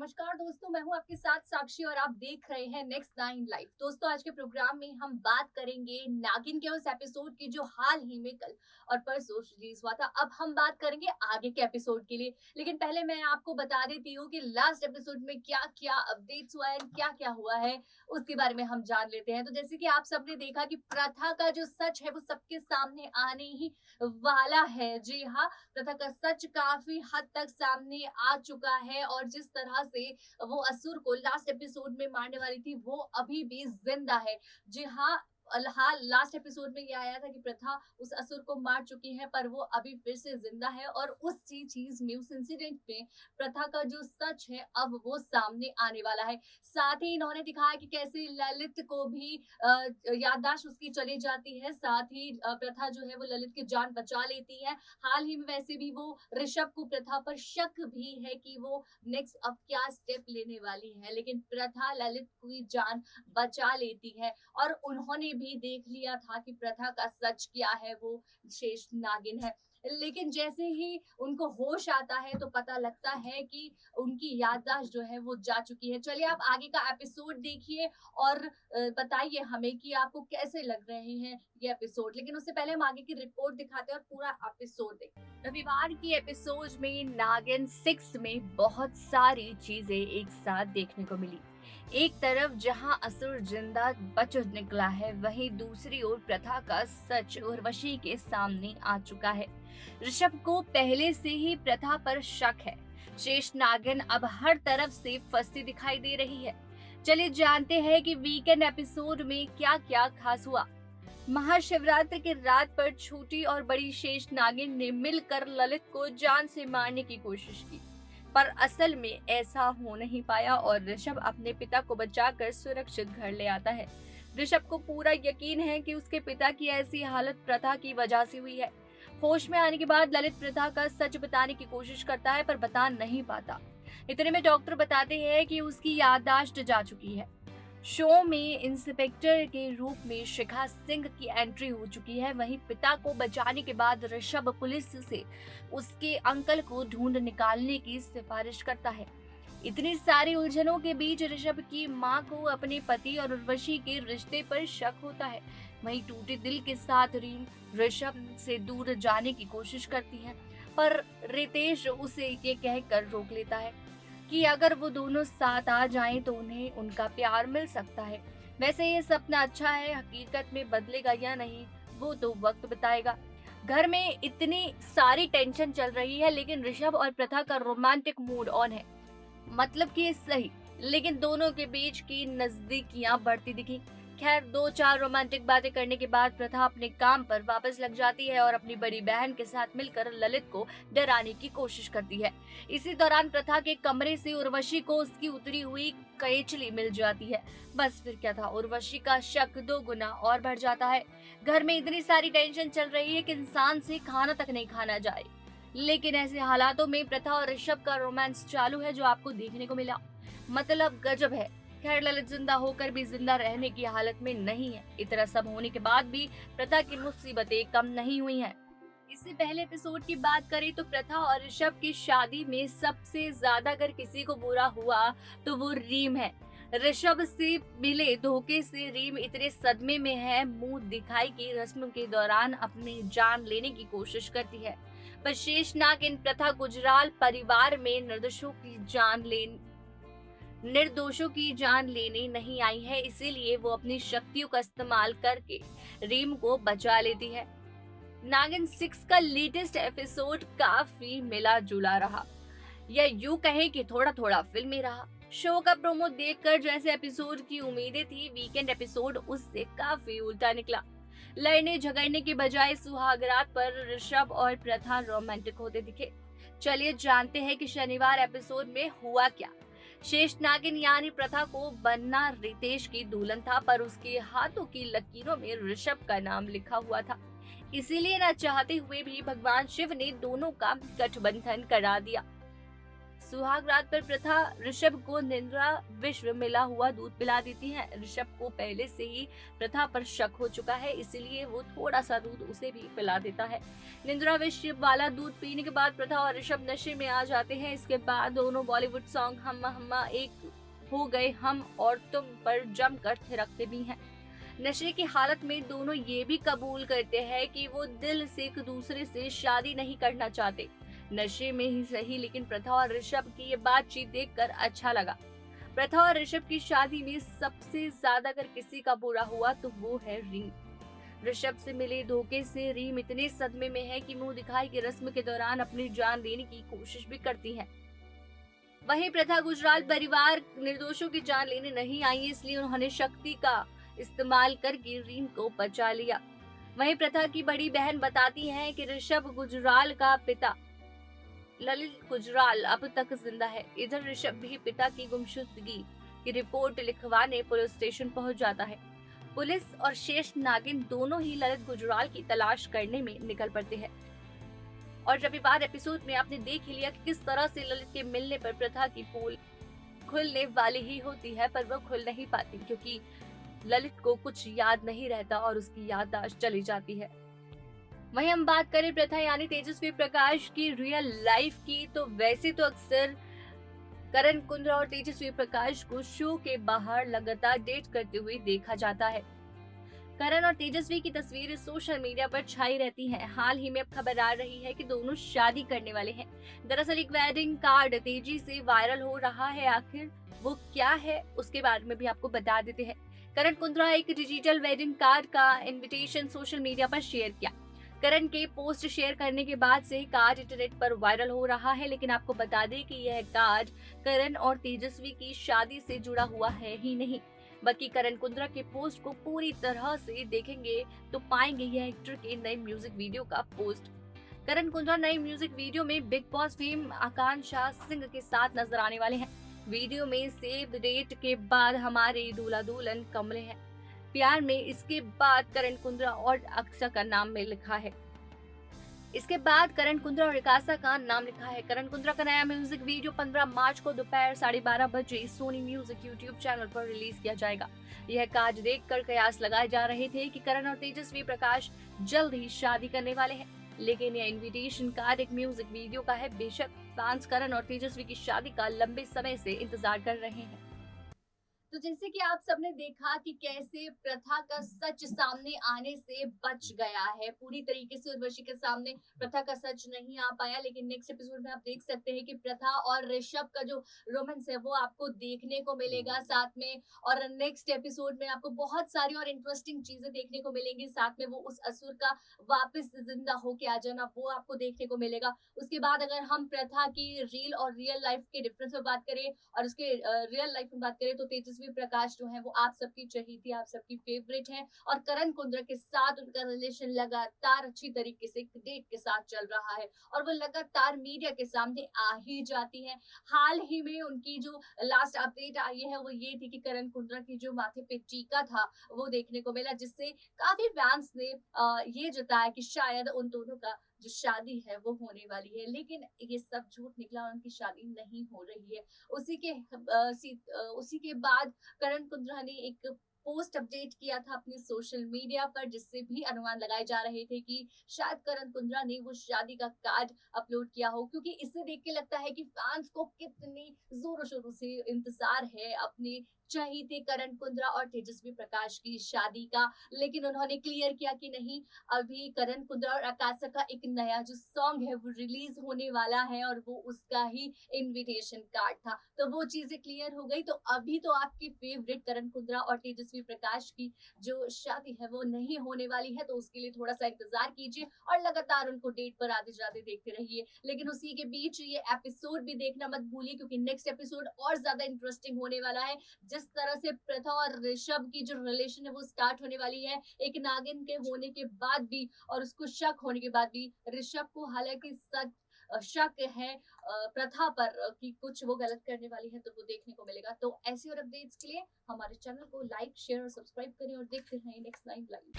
नमस्कार दोस्तों, मैं हूं आपके साथ साक्षी और आप देख रहे हैं नेक्स्ट नाइन लाइव। दोस्तों, आज के प्रोग्राम में हम बात करेंगे नागिन के उस एपिसोड की जो हाल ही में कल और परसों रिलीज हुआ था। अब हम बात करेंगे आगे के एपिसोड के लिए, लेकिन पहले मैं आपको बता देती हूँ कि लास्ट एपिसोड में क्या क्या अपडेट्स हुआ है, क्या क्या हुआ है, उसके बारे में हम जान लेते हैं। तो जैसे कि आप सबने देखा कि प्रथा का जो सच है वो सबके सामने आने ही वाला है। जी हाँ, प्रथा का सच काफी हद तक सामने आ चुका है और जिस तरह से वो असुर को लास्ट एपिसोड में मारने वाली थी वो अभी भी जिंदा है। जी हाँ, हाँ, लास्ट एपिसोड में ये आया था कि प्रथा उस असुर को मार चुकी है, पर वो अभी फिर से जिंदा है और उसी चीज में, उस इंसिडेंट में प्रथा का जो सच है अब वो सामने आने वाला है। साथ ही इन्होंने दिखाया कि कैसे ललित को भी याददाश्त उसकी चली जाती है। साथ ही प्रथा जो है वो ललित की जान बचा लेती है। हाल ही में वैसे भी वो ऋषभ को प्रथा पर शक भी है कि वो नेक्स्ट अब क्या स्टेप लेने वाली है, लेकिन प्रथा ललित की जान बचा लेती है और उन्होंने भी देख लिया था कि प्रथा का सच क्या है, वो शेष नागिन है। लेकिन जैसे ही उनको होश आता है तो पता लगता है कि उनकी याददाश्त जो है वो जा चुकी है। चलिए आप आगे का एपिसोड देखिए और बताइए हमें कि आपको कैसे लग रहे हैं ये एपिसोड। लेकिन उससे पहले हम आगे की रिपोर्ट दिखाते हैं और पूरा एपिसोड देखते। रविवार की एपिसोड में नागिन 6 में बहुत सारी चीजें एक साथ देखने को मिली। एक तरफ जहां असुर जिंदा बच निकला है, वहीं दूसरी ओर प्रथा का सच उर्वशी के सामने आ चुका है। ऋषभ को पहले से ही प्रथा पर शक है। शेष नागिन अब हर तरफ से फंसी दिखाई दे रही है। चलिए जानते हैं कि वीकेंड एपिसोड में क्या क्या खास हुआ। महाशिवरात्रि की रात पर छोटी और बड़ी शेष नागिन ने मिलकर ललित को जान से मारने की कोशिश की, पर असल में ऐसा हो नहीं पाया और ऋषभ अपने पिता को बचाकर सुरक्षित घर ले आता है। ऋषभ को पूरा यकीन है कि उसके पिता की ऐसी हालत प्रथा की वजह से हुई है। होश में आने के बाद ललित प्रथा का सच बताने की कोशिश करता है, पर बता नहीं पाता। इतने में डॉक्टर बताते हैं कि उसकी याददाश्त जा चुकी है। शो में इंस्पेक्टर के रूप में शिखा सिंह की एंट्री हो चुकी है। वहीं पिता को बचाने के बाद ऋषभ पुलिस से उसके अंकल को ढूंढ निकालने की सिफारिश करता है। इतनी सारी उलझनों के बीच ऋषभ की मां को अपने पति और उर्वशी के रिश्ते पर शक होता है। वहीं टूटे दिल के साथ रीम ऋषभ से दूर जाने की कोशिश करती है, पर रितेश उसे ये कहकर रोक लेता है कि अगर वो दोनों साथ आ जाएं तो उन्हें उनका प्यार मिल सकता है। वैसे ये सपना अच्छा है, हकीकत में बदलेगा या नहीं वो तो वक्त बताएगा। घर में इतनी सारी टेंशन चल रही है, लेकिन ऋषभ और प्रथा का रोमांटिक मूड ऑन है। मतलब कि सही, लेकिन दोनों के बीच की नजदीकियां बढ़ती दिखी। खैर, 2-4 रोमांटिक बातें करने के बाद प्रथा अपने काम पर वापस लग जाती है और अपनी बड़ी बहन के साथ मिलकर ललित को डराने की कोशिश करती है। इसी दौरान प्रथा के कमरे से उर्वशी को उसकी उतरी हुई कैंचली मिल जाती है। बस फिर क्या था, उर्वशी का शक 2 गुना और बढ़ जाता है। घर में इतनी सारी टेंशन चल रही है कि इंसान से खाना तक नहीं खाना जाए, लेकिन ऐसे हालातों में प्रथा और ऋषभ का रोमांस चालू है, जो आपको देखने को मिला। मतलब गजब है। खैर, ललित जिंदा होकर भी जिंदा रहने की हालत में नहीं है। इतना सब होने के बाद भी प्रथा की मुसीबतें कम नहीं हुई हैं। इससे पहले एपिसोड की बात करें तो प्रथा और ऋषभ की शादी में सबसे ज्यादा अगर किसी को बुरा हुआ तो वो रीम है। ऋषभ से मिले धोखे से रीम इतने सदमे में है, मुंह दिखाई की रस्म के दौरान अपनी जान लेने की कोशिश करती है। पर शेषनाग इन प्रथा गुजराल परिवार में निर्दोषों की जान लेने नहीं आई है, इसीलिए वो अपनी शक्तियों का इस्तेमाल करके रीम को बचा लेती है। नागिन 6 का लेटेस्ट एपिसोड काफी मिला जुला रहा, या यूं कहें कि थोड़ा थोड़ा फिल्मी रहा। शो का प्रोमो देखकर जैसे एपिसोड की उम्मीदें थी, वीकेंड एपिसोड उससे काफी उल्टा निकला। लड़ने झगड़ने के बजाय सुहागरात पर ऋषभ और प्रथा रोमांटिक होते दिखे। चलिए जानते हैं कि शनिवार एपिसोड में हुआ क्या। शेष नागिन यानी प्रथा को बनना रितेश की दुल्हन था, पर उसके हाथों की लकीरों में ऋषभ का नाम लिखा हुआ था। इसीलिए न चाहते हुए भी भगवान शिव ने दोनों का गठबंधन करा दिया। सुहाग रात पर प्रथा ऋषभ को निंद्रा विश्व मिला हुआ दूध पिला देती है। ऋषभ को पहले से ही प्रथा पर शक हो चुका है, इसलिए वो थोड़ा सा दूध उसे भी पिला देता है। निंद्रा विश्व वाला दूध पीने के बाद प्रथा और ऋषभ नशे में आ जाते हैं। इसके बाद दोनों बॉलीवुड सॉन्ग हम्मा हम्मा एक हो गए हम और तुम पर जमकर थिरकते भी हैं। नशे की हालत में दोनों ये भी कबूल करते हैं कि वो दिल से एक दूसरे से शादी नहीं करना चाहते। नशे में ही सही, लेकिन प्रथा और ऋषभ की ये बातचीत देखकर अच्छा लगा। प्रथा और ऋषभ की शादी में सबसे ज्यादा अगर किसी का बुरा हुआ तो वो है रीम। ऋषभ से मिले धोखे से रीम इतने सदमे में है कि मुंह दिखाई की रस्म के दौरान अपनी जान देने की कोशिश भी करती है। वहीं प्रथा गुजराल परिवार निर्दोषों की जान लेने नहीं आई, इसलिए उन्होंने शक्ति का इस्तेमाल करके रीम को बचा लिया। वहीं प्रथा की बड़ी बहन बताती है कि ऋषभ गुजराल का पिता ललित गुजराल अब तक जिंदा है। इधर ऋषभ भी पिता की गुमशुदगी की रिपोर्ट लिखवाने पुलिस स्टेशन पहुंच जाता है। पुलिस और शेष नागिन दोनों ही ललित गुजराल की तलाश करने में निकल पड़ते हैं। और रविवार एपिसोड में आपने देख ही लिया कि किस तरह से ललित के मिलने पर प्रथा की पोल खुलने वाली ही होती है, पर वो खुल नहीं पाती क्योंकि ललित को कुछ याद नहीं रहता और उसकी याददाश्त चली जाती है। वहीं हम बात करें प्रथा यानी तेजस्वी प्रकाश की रियल लाइफ की, तो वैसे तो अक्सर करण कुंद्रा और तेजस्वी प्रकाश को शो के बाहर लगातार डेट करते हुए देखा जाता है। करण और तेजस्वी की तस्वीरें सोशल मीडिया पर छाई रहती हैं। हाल ही में अब खबर आ रही है कि दोनों शादी करने वाले हैं। दरअसल एक वेडिंग कार्ड तेजी से वायरल हो रहा है, आखिर वो क्या है उसके बारे में भी आपको बता देते हैं। करण कुंद्रा एक डिजिटल वेडिंग कार्ड का इनविटेशन सोशल मीडिया पर शेयर किया। करण के पोस्ट शेयर करने के बाद से कार्ड इंटरनेट पर वायरल हो रहा है, लेकिन आपको बता दें कि यह कार्ड करण और तेजस्वी की शादी से जुड़ा हुआ है ही नहीं, बल्कि करण कुंद्रा के पोस्ट को पूरी तरह से देखेंगे तो पाएंगे यह एक्टर के नए म्यूजिक वीडियो का पोस्ट। करण कुंद्रा नए म्यूजिक वीडियो में big boss fame Akanksha Singh के साथ नजर आने वाले हैं। वीडियो में सेव द डेट के बाद हमारे दूल्हा दुल्हन कमरे हैं प्यार में, इसके बाद करण कुंद्रा और अक्षय का नाम में लिखा है। इसके बाद करण कुंद्रा और रिकासा का नाम लिखा है। करण कुंद्रा का नया म्यूजिक वीडियो 15 मार्च को दोपहर 12:30 बजे सोनी म्यूजिक यूट्यूब चैनल पर रिलीज किया जाएगा। यह कार्ड देखकर कयास लगाए जा रहे थे कि करण और तेजस्वी प्रकाश जल्द ही शादी करने वाले हैं, लेकिन यह इनविटेशन कार्ड एक म्यूजिक वीडियो का है। बेशक फैंस करण और तेजस्वी की शादी का लंबे समय से इंतजार कर रहे हैं। तो जैसे कि आप सबने देखा कि कैसे प्रथा का सच सामने आने से बच गया है पूरी तरीके से, उर्वशी के सामने प्रथा का सच नहीं आ पाया, लेकिन नेक्स्ट एपिसोड में आप देख सकते हैं कि प्रथा और ऋषभ का जो रोमांस है वो आपको देखने को मिलेगा साथ में। और नेक्स्ट एपिसोड में आपको बहुत सारी और इंटरेस्टिंग चीजें देखने को मिलेंगी। साथ में वो उस असुर का वापस जिंदा होके आ जाना वो आपको देखने को मिलेगा। उसके बाद अगर हम प्रथा की रील और रियल लाइफ के डिफरेंस में बात करें और उसके रियल लाइफ में बात करें तो तेजस्वी प्रकाश जो है वो आप सबकी चहेती, आप सबकी फेवरेट है। और करण कुंद्रा के साथ उनका रिलेशन लगातार अच्छी तरीके से डेट के साथ चल रहा है और वो लगातार मीडिया के सामने आ ही जाती है। हाल ही में उनकी जो लास्ट अपडेट आई है वो ये थी कि करण कुंद्रा की जो माथे पे टीका था वो देखने को मिला, जिससे काफी फैंस ने ये जताया कि शायद उन दोनों का जो शादी है वो होने वाली है, लेकिन ये सब झूठ निकला और उनकी शादी नहीं हो रही है। उसी के बाद करण कुंद्रा ने एक पोस्ट अपडेट किया था अपने सोशल मीडिया पर, जिससे भी अनुमान लगाए जा रहे थे कि शायद करण कुंद्रा ने वो शादी का कार्ड अपलोड किया हो, क्योंकि इससे देख के लगता है कि फैंस को कितनी जोरों शोरों से इंतजार है अपने चहीते करण कुंद्रा और तेजस्वी प्रकाश की शादी का। लेकिन उन्होंने क्लियर किया कि नहीं, अभी करण कुंद्रा और आकाशा का एक नया जो सॉन्ग है वो रिलीज होने वाला है और वो उसका ही इनविटेशन कार्ड था, तो वो चीजें क्लियर हो गई। तो अभी तो आपके फेवरेट करण कुंद्रा और तेजस्वी प्रकाश की जो शादी है वो नहीं होने वाली है, तो उसके लिए थोड़ा सा इंतजार कीजिए और लगातार उनको डेट पर आते जाते देखते रहिए। लेकिन उसी के बीच ये एपिसोड भी देखना मत भूलिए, क्योंकि नेक्स्ट एपिसोड और ज्यादा इंटरेस्टिंग होने वाला है। जिस तरह से प्रथा और ऋषभ की जो रिलेशन है वो स्टार्ट होने वाली है एक नागिन के होने के बाद भी, और उसको शक होने के बाद भी। ऋषभ को हालांकि शक है प्रथा पर कि कुछ वो गलत करने वाली है, तो वो देखने को मिलेगा। तो ऐसे और अपडेट्स के लिए हमारे चैनल को लाइक, शेयर और सब्सक्राइब करें और देखते रहें नेक्स्ट 9 लाइव।